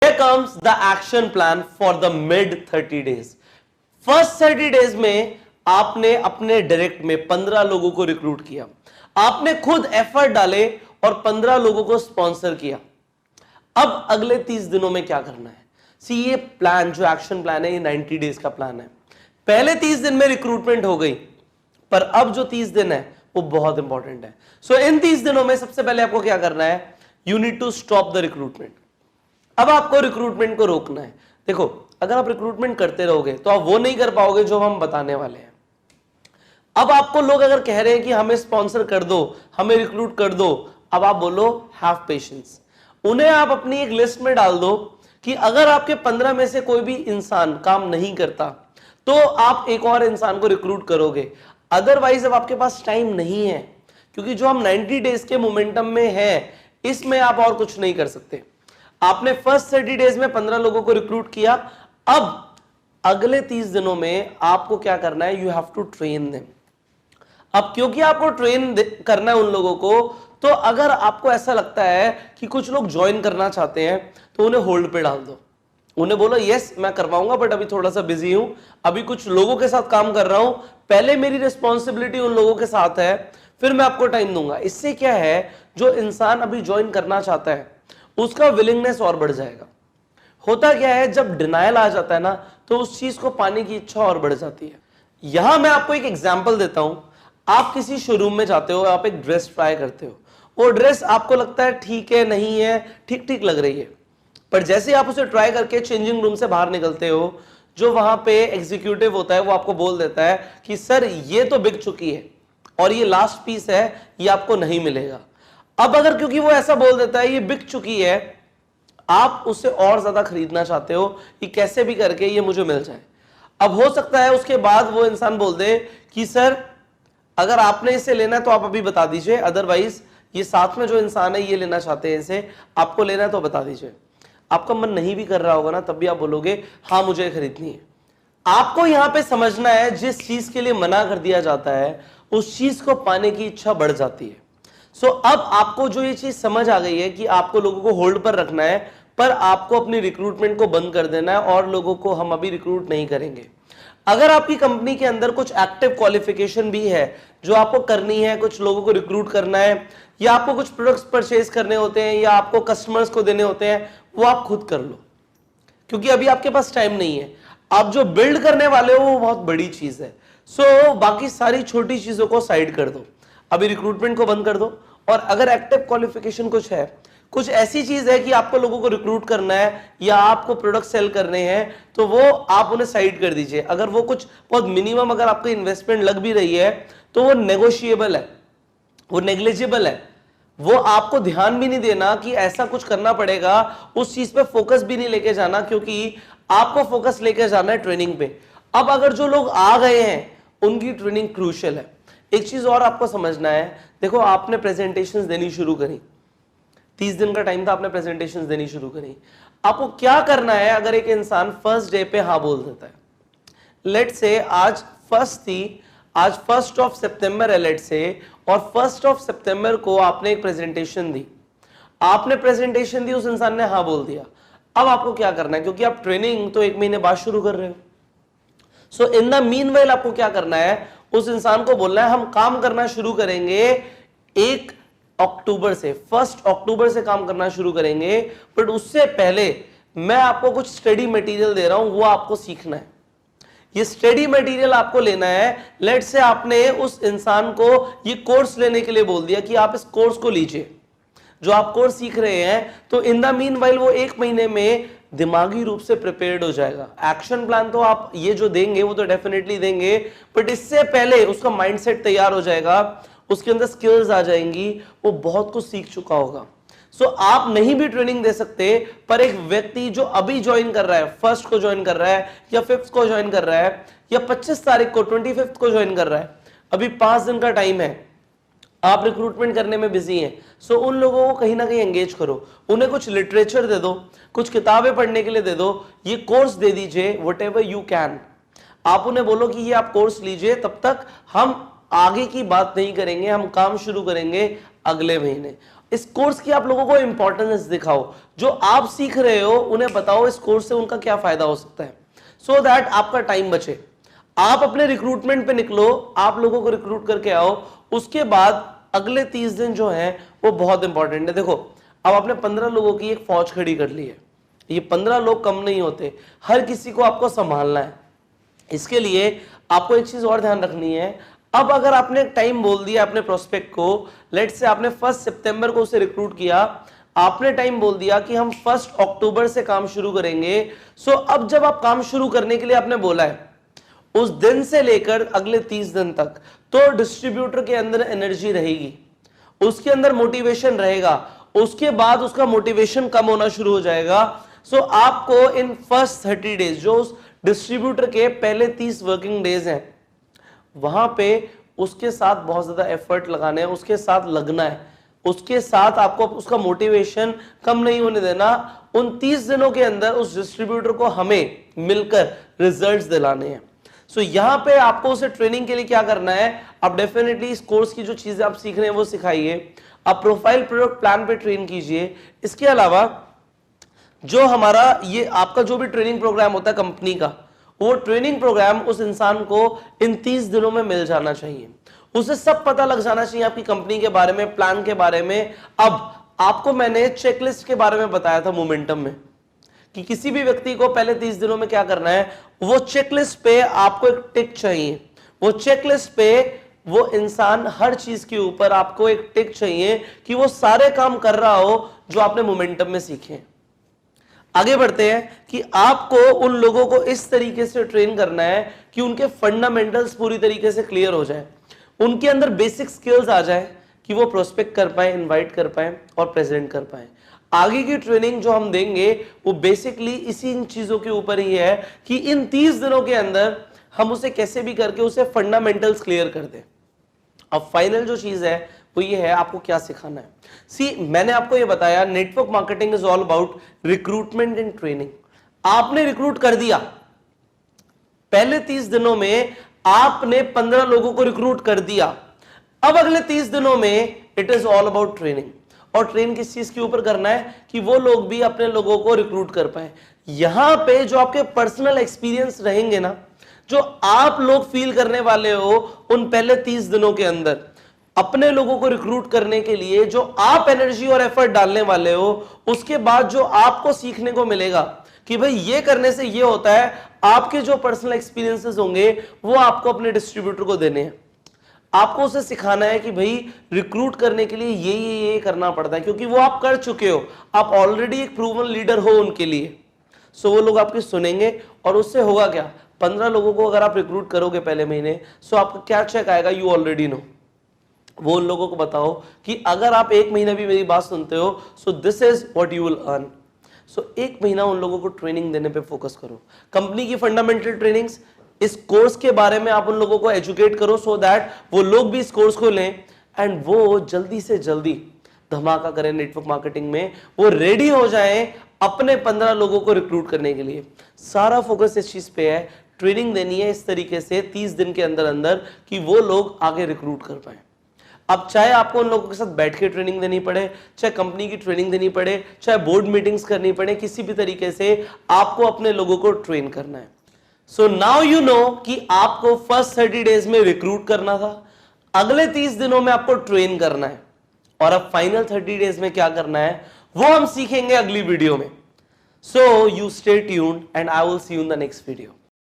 Here comes the action plan for the mid 30 days. First 30 days में आपने अपने direct में 15 लोगों को रिक्रूट किया, आपने खुद एफर्ट डाले और 15 लोगों को स्पॉन्सर किया। अब अगले 30 दिनों में क्या करना है? सी ये प्लान जो एक्शन प्लान है ये 90 डेज का प्लान है। पहले 30 दिन में रिक्रूटमेंट हो गई, पर अब जो 30 दिन है वो बहुत इंपॉर्टेंट है। सो इन 30 दिनों में सबसे पहले आपको क्या करना है? You need to stop the recruitment. अब आपको रिक्रूटमेंट को रोकना है। देखो, अगर आप रिक्रूटमेंट करते रहोगे तो आप वो नहीं कर पाओगे जो हम बताने वाले हैं। अब आपको लोग अगर कह रहे हैं कि हमें स्पॉन्सर कर दो, हमें रिक्रूट कर दो, अब आप बोलो हैव पेशेंस। उन्हें आप अपनी एक लिस्ट में डाल दो कि अगर आपके 15 में से कोई भी इंसान काम नहीं करता तो आप एक और इंसान को रिक्रूट करोगे। अदरवाइज अब आपके पास टाइम नहीं है, क्योंकि जो हम 90 डेज के मोमेंटम में है इसमें आप और कुछ नहीं कर सकते। आपने फर्स्ट 30 डेज में 15 लोगों को रिक्रूट किया। अब अगले 30 दिनों में आपको क्या करना है? You have to train them. अब क्योंकि आपको ट्रेन करना है उन लोगों को, तो अगर आपको ऐसा लगता है कि कुछ लोग ज्वाइन करना चाहते हैं तो उन्हें होल्ड पे डाल दो। उन्हें बोलो यस मैं करवाऊंगा, बट अभी थोड़ा सा बिजी हूं, अभी कुछ लोगों के साथ काम कर रहा हूं, पहले मेरी रिस्पॉन्सिबिलिटी उन लोगों के साथ है, फिर मैं आपको टाइम दूंगा। इससे क्या है, जो इंसान अभी ज्वाइन करना चाहता है उसका विलिंगनेस और बढ़ जाएगा। होता क्या है, जब डिनायल आ जाता है ना तो उस चीज को पाने की इच्छा और बढ़ जाती है। यहां मैं आपको एक एग्जांपल देता हूं। आप किसी शोरूम में जाते हो, आप एक ड्रेस ट्राई करते हो, वो ड्रेस आपको लगता है ठीक है, नहीं है, ठीक ठीक लग रही है, पर जैसे आप उसे ट्राई करके चेंजिंग रूम से बाहर निकलते हो, जो वहां पे एग्जीक्यूटिव होता है वो आपको बोल देता है कि सर ये तो बिक चुकी है और ये लास्ट पीस है, ये आपको नहीं मिलेगा। अब अगर क्योंकि वो ऐसा बोल देता है ये बिक चुकी है, आप उसे और ज्यादा खरीदना चाहते हो कि कैसे भी करके ये मुझे मिल जाए। अब हो सकता है उसके बाद वो इंसान बोल दे कि सर अगर आपने इसे लेना है तो आप अभी बता दीजिए, अदरवाइज ये साथ में जो इंसान है ये लेना चाहते हैं, इसे आपको लेना है तो बता दीजिए। आपका मन नहीं भी कर रहा होगा ना, तब भी आप बोलोगे हाँ मुझे खरीदनी है। आपको यहां पे समझना है, जिस चीज के लिए मना कर दिया जाता है उस चीज को पाने की इच्छा बढ़ जाती है। सो अब आपको जो ये चीज समझ आ गई है कि आपको लोगों को होल्ड पर रखना है, पर आपको अपनी रिक्रूटमेंट को बंद कर देना है और लोगों को हम अभी रिक्रूट नहीं करेंगे। अगर आपकी कंपनी के अंदर कुछ एक्टिव क्वालिफिकेशन भी है जो आपको करनी है, कुछ लोगों को रिक्रूट करना है, या आपको कुछ प्रोडक्ट्स परचेज करने होते हैं, या आपको कस्टमर्स को देने होते हैं, वो आप खुद कर लो, क्योंकि अभी आपके पास टाइम नहीं है। आप जो बिल्ड करने वाले हो वो बहुत बड़ी चीज है। सो बाकी सारी छोटी चीजों को साइड कर दो, अभी रिक्रूटमेंट को बंद कर दो। और अगर एक्टिव क्वालिफिकेशन कुछ है, कुछ ऐसी चीज है कि आपको लोगों को रिक्रूट करना है या आपको प्रोडक्ट सेल करने हैं, तो वो आप उन्हें साइड कर दीजिए। अगर वो कुछ बहुत मिनिमम अगर आपको इन्वेस्टमेंट लग भी रही है तो वो नेगोशिएबल है, वो नेग्लिजिबल है, वो आपको ध्यान भी नहीं देना कि ऐसा कुछ करना पड़ेगा, उस चीज पे फोकस भी नहीं लेके जाना, क्योंकि आपको फोकस लेके जाना है ट्रेनिंग पे। अब अगर जो लोग आ गए हैं उनकी ट्रेनिंग क्रूशियल है। एक चीज और आपको समझना है, देखो आपने प्रेजेंटेशंस देनी शुरू करी, 30 दिन का टाइम था, आपने प्रेजेंटेशंस देनी शुरू करी। आपको क्या करना है, अगर एक इंसान फर्स्ट डे पे हाँ बोल देता है, लेट्स से आज फर्स्ट थी, आज 1 सितंबर है लेट्स से, और 1 सितंबर को आपने एक प्रेजेंटेशन दी, आपने प्रेजेंटेशन दी, उस इंसान ने हाँ बोल दिया। अब आपको क्या करना है, क्योंकि आप ट्रेनिंग तो 1 महीने बाद शुरू कर रहे हो, सो इन द मीनवाइल आपको क्या करना है, उस इंसान को बोलना है हम काम करना शुरू करेंगे 1 अक्टूबर से, 1 अक्टूबर से काम करना शुरू करेंगे, बट उससे पहले मैं आपको कुछ स्टडी मटेरियल दे रहा हूं, वो आपको सीखना है। ये स्टडी मटेरियल आपको लेना है। लेट्स से आपने उस इंसान को ये कोर्स लेने के लिए बोल दिया कि आप इस कोर्स को लीजिए, जो आप कोर्स सीख रहे हैं, तो इन द मीनवाइल वो 1 महीने में दिमागी रूप से प्रिपेयर्ड हो जाएगा। एक्शन प्लान तो आप ये जो देंगे वो तो डेफिनेटली देंगे, बट इससे पहले उसका माइंडसेट तैयार हो जाएगा, उसके अंदर स्किल्स आ जाएंगी, वो बहुत कुछ सीख चुका होगा। सो आप नहीं भी ट्रेनिंग दे सकते, पर एक व्यक्ति जो अभी ज्वाइन कर रहा है, 1 को ज्वाइन कर रहा है, या 5 को ज्वाइन कर रहा है, या 25 तारीख को 25 को ज्वाइन कर रहा है, अभी 5 दिन का टाइम है, आप रिक्रूटमेंट करने में बिजी हैं, सो उन लोगों को कहीं ना कहीं एंगेज करो, उन्हें कुछ लिटरेचर दे दो, कुछ किताबें पढ़ने के लिए दे दो, ये कोर्स दे दीजिए, व्हाटएवर यू कैन। आप उन्हें बोलो कि ये आप कोर्स लीजिए, तब तक हम आगे की बात नहीं करेंगे, हम काम शुरू करेंगे अगले महीने। इस कोर्स की आप लोगों को इंपॉर्टेंस दिखाओ, जो आप सीख रहे हो उन्हें बताओ इस कोर्स से उनका क्या फायदा हो सकता है, सो दैट आपका टाइम बचे। आप अपने रिक्रूटमेंट पे निकलो, आप लोगों को रिक्रूट करके आओ, उसके बाद अगले 30 दिन जो हैं वो बहुत इंपॉर्टेंट है। देखो अब आपने 15 लोगों की एक फौज खड़ी कर ली है, ये 15 लोग कम नहीं होते, हर किसी को आपको संभालना है। इसके लिए आपको एक चीज और ध्यान रखनी है, अब अगर आपने टाइम बोल दिया अपने प्रोस्पेक्ट को, लेट्स से आपने 1 सितंबर को उसे रिक्रूट किया, आपने टाइम बोल दिया कि हम 1 अक्टूबर से काम शुरू करेंगे, सो अब जब आप काम शुरू करने के लिए आपने बोला है, उस दिन से लेकर अगले 30 दिन तक तो डिस्ट्रीब्यूटर के अंदर एनर्जी रहेगी, उसके अंदर मोटिवेशन रहेगा, उसके बाद उसका मोटिवेशन कम होना शुरू हो जाएगा। सो आपको इन फर्स्ट 30 डेज, जो उस डिस्ट्रीब्यूटर के पहले 30 वर्किंग डेज हैं, वहां पे उसके साथ बहुत ज्यादा एफर्ट लगाने हैं, उसके साथ लगना है, उसके साथ आपको उसका मोटिवेशन कम नहीं होने देना। उन 30 दिनों के अंदर उस डिस्ट्रीब्यूटर को हमें मिलकर रिजल्ट्स दिलाने हैं। सो यहां पे आपको उसे ट्रेनिंग के लिए क्या करना है, आप डेफिनेटली इस कोर्स की जो चीजें आप सीख रहे हैं वो सिखाइए, आप प्रोफाइल प्रोडक्ट प्लान पे ट्रेन कीजिए। इसके अलावा जो हमारा ये आपका जो भी ट्रेनिंग प्रोग्राम होता है कंपनी का, वो ट्रेनिंग प्रोग्राम उस इंसान को इन 30 दिनों में मिल जाना चाहिए, उसे सब पता लग जाना चाहिए आपकी कंपनी के बारे में, प्लान के बारे में। अब आपको मैंने चेकलिस्ट के बारे में बताया था मोमेंटम में कि किसी भी व्यक्ति को पहले 30 दिनों में क्या करना है, वो चेकलिस्ट पे आपको एक टिक चाहिए, वो चेकलिस्ट पे वो इंसान हर चीज के ऊपर आपको एक टिक चाहिए कि वो सारे काम कर रहा हो जो आपने मोमेंटम में सीखे। आगे बढ़ते हैं कि आपको उन लोगों को इस तरीके से ट्रेन करना है कि उनके फंडामेंटल्स पूरी तरीके से क्लियर हो जाए, उनके अंदर बेसिक स्किल्स आ जाए कि वो प्रोस्पेक्ट कर पाए, इनवाइट कर पाए और प्रेजेंट कर पाए। आगे की ट्रेनिंग जो हम देंगे वो बेसिकली इसी इन चीजों के ऊपर ही है कि इन 30 दिनों के अंदर हम उसे कैसे भी करके उसे फंडामेंटल्स क्लियर कर दें। अब फाइनल जो चीज है वो ये है, आपको क्या सिखाना है। सी मैंने आपको ये बताया, network marketing is all about recruitment and training. आपने रिक्रूट कर दिया, पहले 30 दिनों में आपने 15 लोगों को रिक्रूट कर दिया, अब अगले 30 दिनों में it is all about training. और ट्रेन किस चीज के ऊपर करना है कि वो लोग भी अपने लोगों को रिक्रूट कर पाए। यहां पे जो आपके पर्सनल एक्सपीरियंस रहेंगे ना, जो आप लोग फील करने वाले हो उन पहले 30 दिनों के अंदर अपने लोगों को रिक्रूट करने के लिए, जो आप एनर्जी और एफर्ट डालने वाले हो, उसके बाद जो आपको सीखने को मिलेगा कि भाई ये करने से ये होता है, आपके जो पर्सनल एक्सपीरियंसेस होंगे वो आपको अपने डिस्ट्रीब्यूटर को देने हैं। आपको उसे सिखाना है कि भाई रिक्रूट करने के लिए ये करना पड़ता है, क्योंकि वो आप कर चुके हो, आप ऑलरेडी एक प्रूवन लीडर हो उनके लिए। सो वो लोग आपकी सुनेंगे और उससे होगा क्या, 15 लोगों को अगर आप रिक्रूट करोगे पहले महीने, सो आपका क्या चेक आएगा, यू ऑलरेडी नो। वो उन लोगों को बताओ कि अगर आप एक महीना भी मेरी बात सुनते हो, so this is what you will earn. So एक महीना उन लोगों को ट्रेनिंग देने पे फोकस करो, कंपनी की फंडामेंटल ट्रेनिंग्स, इस कोर्स के बारे में आप उन लोगों को एजुकेट करो, सो दैट वो लोग भी इस कोर्स को लें एंड वो जल्दी से जल्दी धमाका करें नेटवर्क मार्केटिंग में, वो रेडी हो जाएं अपने 15 लोगों को रिक्रूट करने के लिए। सारा फोकस इस चीज पे है, ट्रेनिंग देनी है इस तरीके से 30 दिन के अंदर अंदर कि वो लोग आगे रिक्रूट कर पाए। अब चाहे आपको उन लोगों के साथ बैठ के ट्रेनिंग देनी पड़े, चाहे कंपनी की ट्रेनिंग देनी पड़े, चाहे बोर्ड मीटिंग्स करनी पड़े, किसी भी तरीके से आपको अपने लोगों को ट्रेन करना है। सो नाउ यू नो कि आपको फर्स्ट 30 डेज में रिक्रूट करना था, अगले 30 दिनों में आपको ट्रेन करना है, और अब फाइनल 30 डेज में क्या करना है वो हम सीखेंगे अगली वीडियो में। So you stay tuned and I will see you in the next video.